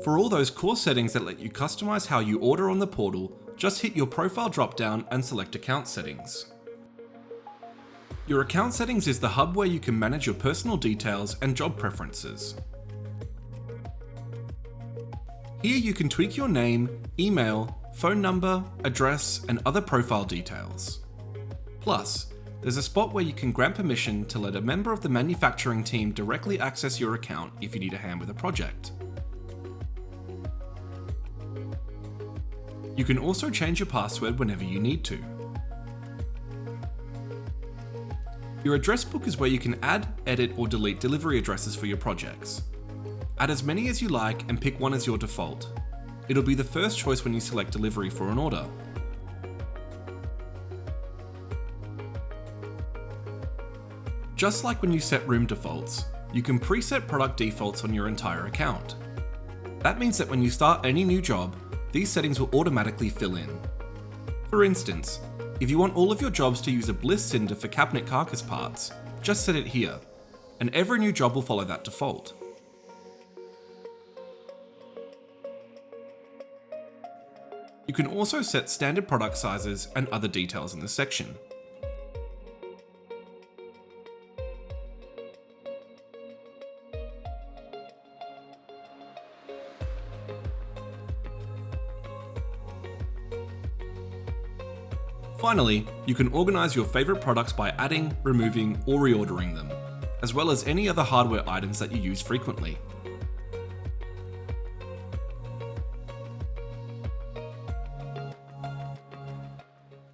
For all those core settings that let you customize how you order on the portal, just hit your profile dropdown and select account settings. Your account settings is the hub where you can manage your personal details and job preferences. Here you can tweak your name, email, phone number, address, and other profile details. Plus, there's a spot where you can grant permission to let a member of the manufacturing team directly access your account if you need a hand with a project. You can also change your password whenever you need to. Your address book is where you can add, edit, or delete delivery addresses for your projects. Add as many as you like and pick one as your default. It'll be the first choice when you select delivery for an order. Just like when you set room defaults, you can preset product defaults on your entire account. That means that when you start any new job, these settings will automatically fill in. For instance, if you want all of your jobs to use a bliss cinder for cabinet carcass parts, just set it here, and every new job will follow that default. You can also set standard product sizes and other details in this section. Finally, you can organize your favorite products by adding, removing, or reordering them, as well as any other hardware items that you use frequently.